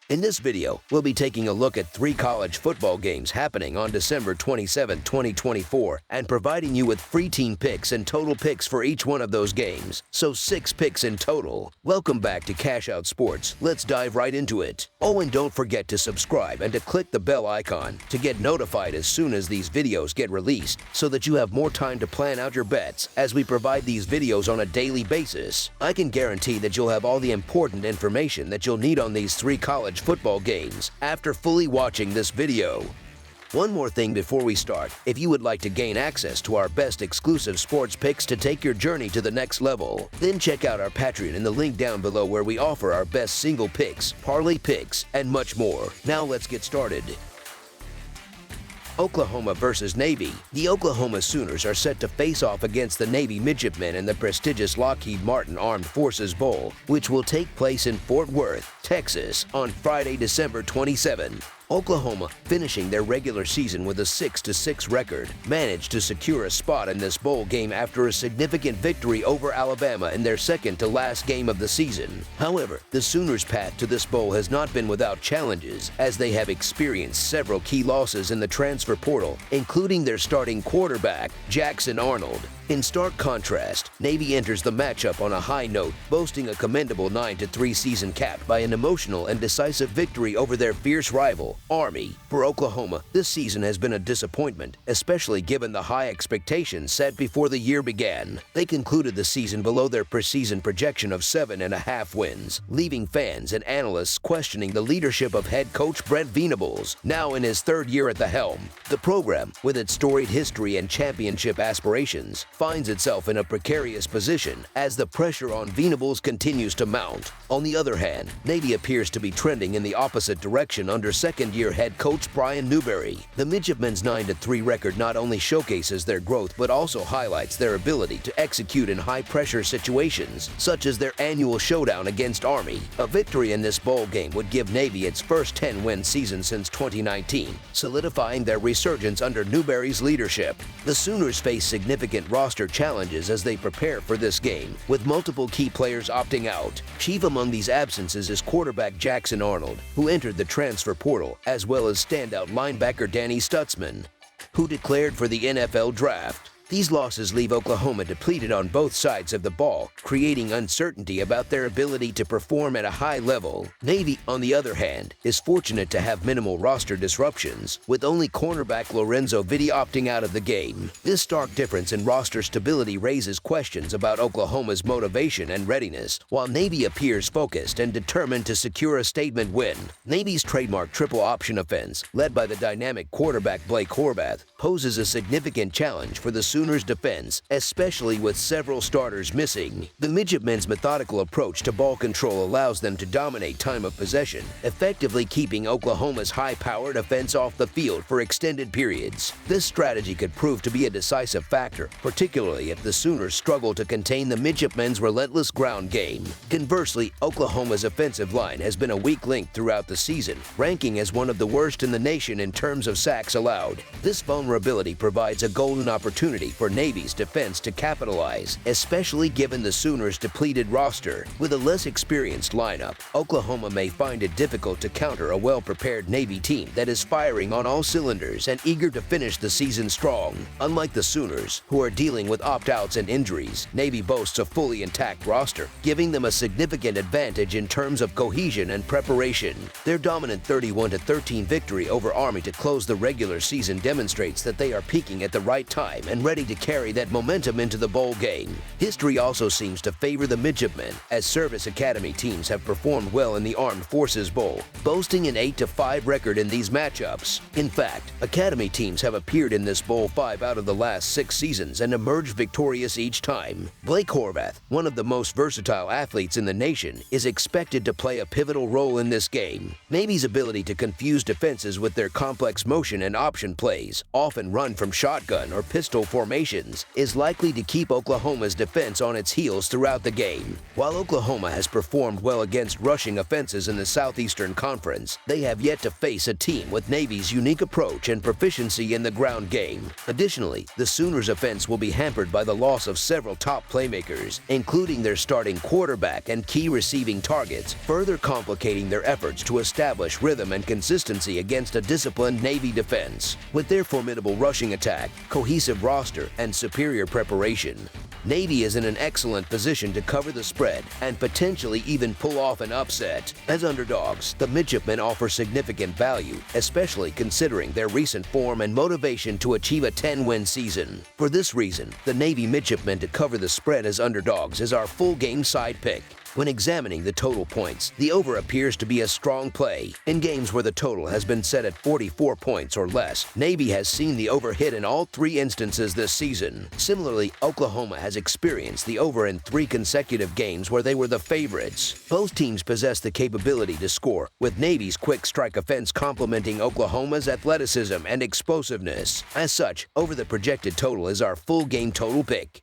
In this video, we'll be taking a look at 3 college football games happening on December 27, 2024, and providing you with free team picks and total picks for each one of those games, so 6 picks in total. Welcome back to Cash Out Sports. Let's dive right into it. Oh, and don't forget to subscribe and to click the bell icon to get notified as soon as these videos get released, so that you have more time to plan out your bets as we provide these videos on a daily basis. I can guarantee that you'll have all the important information that you'll need on these 3 college football games after fully watching this video. One more thing before we start: if you would like to gain access to our best exclusive sports picks to take your journey to the next level, then check out our Patreon in the link down below, where we offer our best single picks, parlay picks, and much more. Now let's get started. Oklahoma versus Navy. The Oklahoma Sooners are set to face off against the Navy Midshipmen in the prestigious Lockheed Martin Armed Forces Bowl, which will take place in Fort Worth, Texas, on Friday, December 27. Oklahoma, finishing their regular season with a 6-6 record, managed to secure a spot in this bowl game after a significant victory over Alabama in their second-to-last game of the season. However, the Sooners' path to this bowl has not been without challenges, as they have experienced several key losses in the transfer portal, including their starting quarterback, Jackson Arnold. In stark contrast, Navy enters the matchup on a high note, boasting a commendable 9-3 season capped by an emotional and decisive victory over their fierce rival, Army. For Oklahoma, this season has been a disappointment, especially given the high expectations set before the year began. They concluded the season below their preseason projection of 7.5 wins, leaving fans and analysts questioning the leadership of head coach Brent Venables, now in his 3rd year at the helm. The program, with its storied history and championship aspirations, finds itself in a precarious position as the pressure on Venables continues to mount. On the other hand, Navy appears to be trending in the opposite direction under second-year head coach Brian Newberry. The Midshipmen's 9-3 record not only showcases their growth but also highlights their ability to execute in high-pressure situations, such as their annual showdown against Army. A victory in this bowl game would give Navy its first 10-win season since 2019, solidifying their resurgence under Newberry's leadership. The Sooners face significant roster challenges as they prepare for this game, with multiple key players opting out. Chief among these absences is quarterback Jackson Arnold, who entered the transfer portal, as well as standout linebacker Danny Stutzman, who declared for the NFL draft. These losses leave Oklahoma depleted on both sides of the ball, creating uncertainty about their ability to perform at a high level. Navy, on the other hand, is fortunate to have minimal roster disruptions, with only cornerback Lorenzo Vitti opting out of the game. This stark difference in roster stability raises questions about Oklahoma's motivation and readiness, while Navy appears focused and determined to secure a statement win. Navy's trademark triple option offense, led by the dynamic quarterback Blake Horvath, poses a significant challenge for the Sooners' defense, especially with several starters missing. The Midshipmen's methodical approach to ball control allows them to dominate time of possession, effectively keeping Oklahoma's high-powered offense off the field for extended periods. This strategy could prove to be a decisive factor, particularly if the Sooners struggle to contain the Midshipmen's relentless ground game. Conversely, Oklahoma's offensive line has been a weak link throughout the season, ranking as one of the worst in the nation in terms of sacks allowed. This vulnerability provides a golden opportunity for Navy's defense to capitalize, especially given the Sooners' depleted roster. With a less experienced lineup, Oklahoma may find it difficult to counter a well-prepared Navy team that is firing on all cylinders and eager to finish the season strong. Unlike the Sooners, who are dealing with opt-outs and injuries, Navy boasts a fully intact roster, giving them a significant advantage in terms of cohesion and preparation. Their dominant 31-13 victory over Army to close the regular season demonstrates that they are peaking at the right time and ready to carry that momentum into the bowl game. History also seems to favor the Midshipmen, as Service Academy teams have performed well in the Armed Forces Bowl, boasting an 8-5 record in these matchups. In fact, Academy teams have appeared in this bowl 5 out of the last 6 seasons and emerged victorious each time. Blake Horvath, one of the most versatile athletes in the nation, is expected to play a pivotal role in this game. Navy's ability to confuse defenses with their complex motion and option plays, often run from shotgun or pistol formation, formations is likely to keep Oklahoma's defense on its heels throughout the game. While Oklahoma has performed well against rushing offenses in the Southeastern Conference, they have yet to face a team with Navy's unique approach and proficiency in the ground game. Additionally, the Sooners' offense will be hampered by the loss of several top playmakers, including their starting quarterback and key receiving targets, further complicating their efforts to establish rhythm and consistency against a disciplined Navy defense. With their formidable rushing attack, cohesive roster, and superior preparation, Navy is in an excellent position to cover the spread and potentially even pull off an upset. As underdogs, the Midshipmen offer significant value, especially considering their recent form and motivation to achieve a 10-win season. For this reason, the Navy Midshipmen to cover the spread as underdogs is our full game side pick. When examining the total points, the over appears to be a strong play. In games where the total has been set at 44 points or less, Navy has seen the over hit in all 3 instances this season. Similarly, Oklahoma has experienced the over in 3 consecutive games where they were the favorites. Both teams possess the capability to score, with Navy's quick strike offense complementing Oklahoma's athleticism and explosiveness. As such, over the projected total is our full game total pick.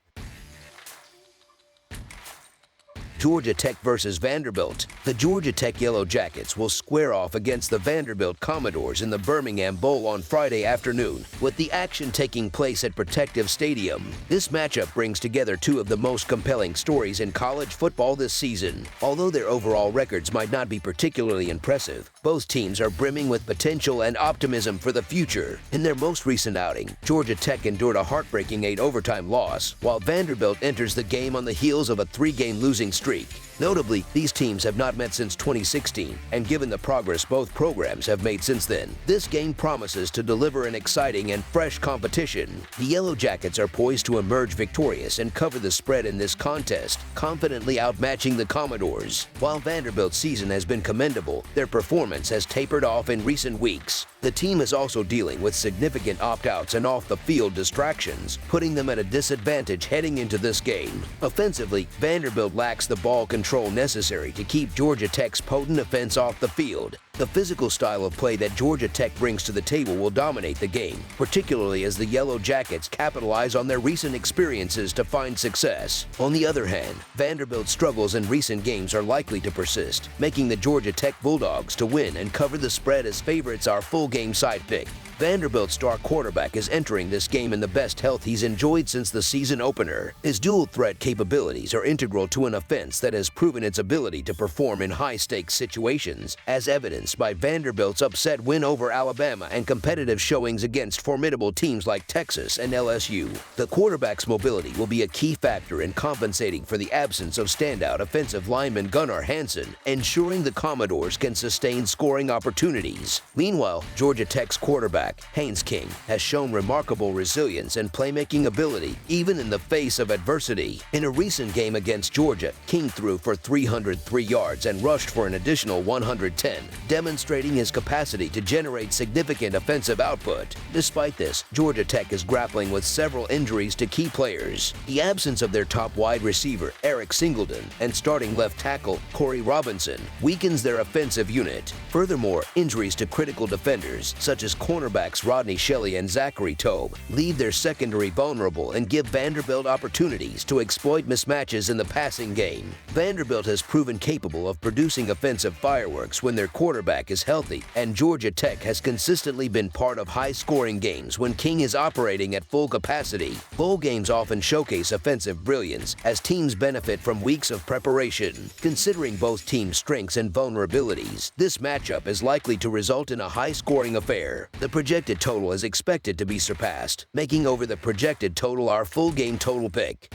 Georgia Tech versus Vanderbilt. The Georgia Tech Yellow Jackets will square off against the Vanderbilt Commodores in the Birmingham Bowl on Friday afternoon, with the action taking place at Protective Stadium. This matchup brings together 2 of the most compelling stories in college football this season. Although their overall records might not be particularly impressive, both teams are brimming with potential and optimism for the future. In their most recent outing, Georgia Tech endured a heartbreaking 8-overtime loss, while Vanderbilt enters the game on the heels of a 3-game losing streak. Notably, these teams have not met since 2016, and given the progress both programs have made since then, this game promises to deliver an exciting and fresh competition. The Yellow Jackets are poised to emerge victorious and cover the spread in this contest, confidently outmatching the Commodores. While Vanderbilt's season has been commendable, their performance has tapered off in recent weeks. The team is also dealing with significant opt-outs and off-the-field distractions, putting them at a disadvantage heading into this game. Offensively, Vanderbilt lacks the ball control necessary to keep Georgia Tech's potent offense off the field. The physical style of play that Georgia Tech brings to the table will dominate the game, particularly as the Yellow Jackets capitalize on their recent experiences to find success. On the other hand, Vanderbilt's struggles in recent games are likely to persist, making the Georgia Tech Bulldogs to win and cover the spread as favorites our full game side pick. Vanderbilt's star quarterback is entering this game in the best health he's enjoyed since the season opener. His dual-threat capabilities are integral to an offense that has proven its ability to perform in high-stakes situations, as evidenced by Vanderbilt's upset win over Alabama and competitive showings against formidable teams like Texas and LSU. The quarterback's mobility will be a key factor in compensating for the absence of standout offensive lineman Gunnar Hansen, ensuring the Commodores can sustain scoring opportunities. Meanwhile, Georgia Tech's quarterback Haynes King has shown remarkable resilience and playmaking ability even in the face of adversity. In a recent game against Georgia, King threw for 303 yards and rushed for an additional 110, demonstrating his capacity to generate significant offensive output. Despite this, Georgia Tech is grappling with several injuries to key players. The absence of their top wide receiver, Eric Singleton, and starting left tackle, Corey Robinson, weakens their offensive unit. Furthermore, injuries to critical defenders, such as cornerbacks Rodney Shelley and Zachary Tobe, leave their secondary vulnerable and give Vanderbilt opportunities to exploit mismatches in the passing game. Vanderbilt has proven capable of producing offensive fireworks when their quarterback is healthy, and Georgia Tech has consistently been part of high-scoring games when King is operating at full capacity. Bowl games often showcase offensive brilliance as teams benefit from weeks of preparation. Considering both teams' strengths and vulnerabilities, this matchup is likely to result in a high-scoring affair. The projected total is expected to be surpassed, making over the projected total our full game total pick.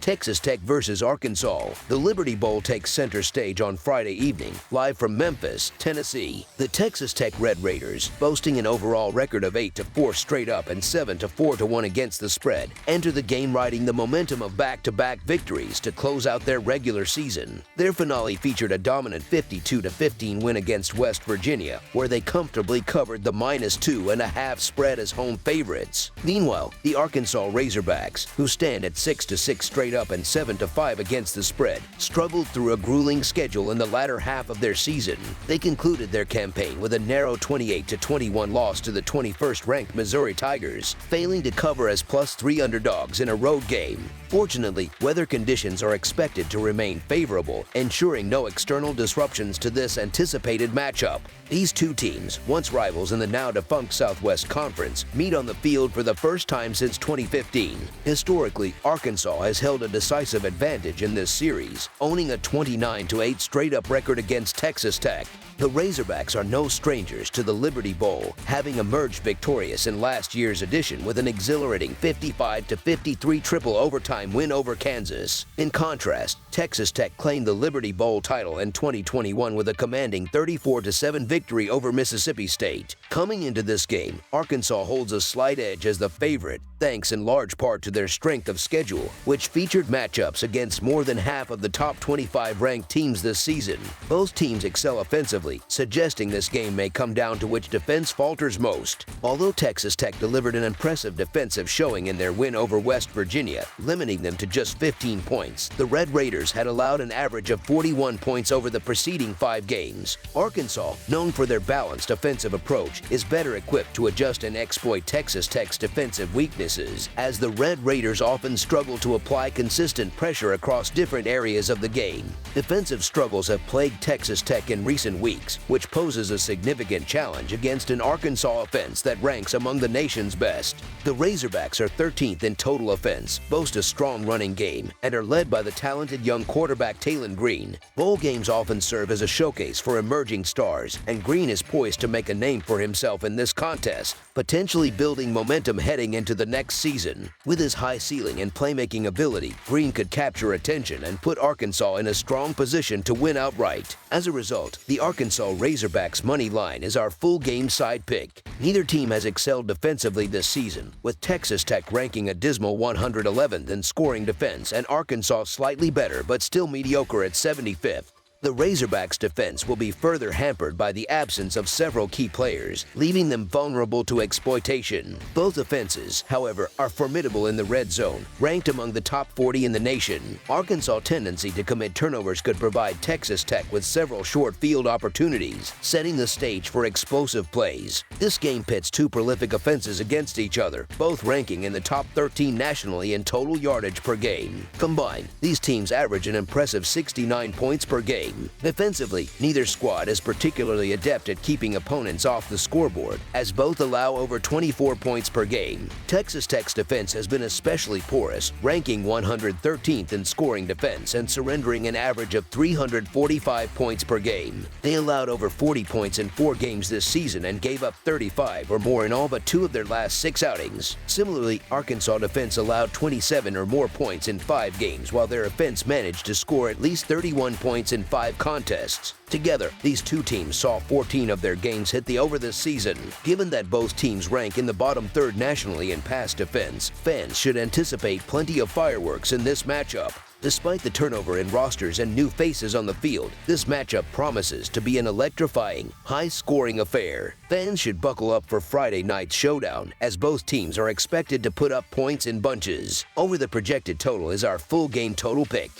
Texas Tech versus Arkansas. The Liberty Bowl takes center stage on Friday evening, live from Memphis, Tennessee. The Texas Tech Red Raiders, boasting an overall record of 8-4 straight up and 7-4-1 against the spread, enter the game riding the momentum of back-to-back victories to close out their regular season. Their finale featured a dominant 52-15 win against West Virginia, where they comfortably covered the -2.5 spread as home favorites. Meanwhile, the Arkansas Razorbacks, who stand at 6-6 straight straight up and 7-5 against the spread, struggled through a grueling schedule in the latter half of their season. They concluded their campaign with a narrow 28-21 loss to the 21st-ranked Missouri Tigers, failing to cover as +3 underdogs in a road game. Fortunately, weather conditions are expected to remain favorable, ensuring no external disruptions to this anticipated matchup. These two teams, once rivals in the now-defunct Southwest Conference, meet on the field for the first time since 2015. Historically, Arkansas has held a decisive advantage in this series, owning a 29-8 straight-up record against Texas Tech. The Razorbacks are no strangers to the Liberty Bowl, having emerged victorious in last year's edition with an exhilarating 55-53 triple overtime win over Kansas. In contrast, Texas Tech claimed the Liberty Bowl title in 2021 with a commanding 34-7 victory over Mississippi State. Coming into this game, Arkansas holds a slight edge as the favorite, thanks in large part to their strength of schedule, which featured matchups against more than half of the top 25 ranked teams this season. Both teams excel offensively, suggesting this game may come down to which defense falters most. Although Texas Tech delivered an impressive defensive showing in their win over West Virginia, limiting them to just 15 points, the Red Raiders had allowed an average of 41 points over the preceding 5 games. Arkansas, known for their balanced offensive approach, is better equipped to adjust and exploit Texas Tech's defensive weaknesses, as the Red Raiders often struggle to apply consistent pressure across different areas of the game. Defensive struggles have plagued Texas Tech in recent weeks, which poses a significant challenge against an Arkansas offense that ranks among the nation's best. The Razorbacks are 13th in total offense, boast a strong running game, and are led by the talented young quarterback Talon Green. Bowl games often serve as a showcase for emerging stars, and Green is poised to make a name for himself in this contest, potentially building momentum heading into the next season. With his high ceiling and playmaking ability, Green could capture attention and put Arkansas in a strong position to win outright. As a result, the Arkansas Razorbacks money line is our full game side pick. Neither team has excelled defensively this season, with Texas Tech ranking a dismal 111th in scoring defense and Arkansas slightly better but still mediocre at 75th. The Razorbacks' defense will be further hampered by the absence of several key players, leaving them vulnerable to exploitation. Both offenses, however, are formidable in the red zone, ranked among the top 40 in the nation. Arkansas' tendency to commit turnovers could provide Texas Tech with several short field opportunities, setting the stage for explosive plays. This game pits two prolific offenses against each other, both ranking in the top 13 nationally in total yardage per game. Combined, these teams average an impressive 69 points per game. Defensively, neither squad is particularly adept at keeping opponents off the scoreboard, as both allow over 24 points per game. Texas Tech's defense has been especially porous, ranking 113th in scoring defense and surrendering an average of 345 points per game. They allowed over 40 points in 4 games this season and gave up 35 or more in all but 2 of their last 6 outings. Similarly, Arkansas defense allowed 27 or more points in 5 games, while their offense managed to score at least 31 points in 5 contests. Together, these two teams saw 14 of their games hit the over this season. Given that both teams rank in the bottom third nationally in pass defense, fans should anticipate plenty of fireworks in this matchup. Despite the turnover in rosters and new faces on the field, this matchup promises to be an electrifying, high-scoring affair. Fans should buckle up for Friday night's showdown, as both teams are expected to put up points in bunches. Over the projected total is our full game total pick.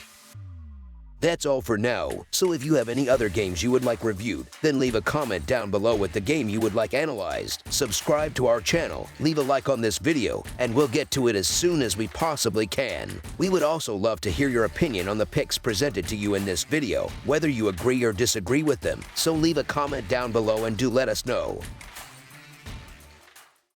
That's all for now, so if you have any other games you would like reviewed, then leave a comment down below with the game you would like analyzed. Subscribe to our channel, leave a like on this video, and we'll get to it as soon as we possibly can. We would also love to hear your opinion on the picks presented to you in this video, whether you agree or disagree with them, so leave a comment down below and do let us know.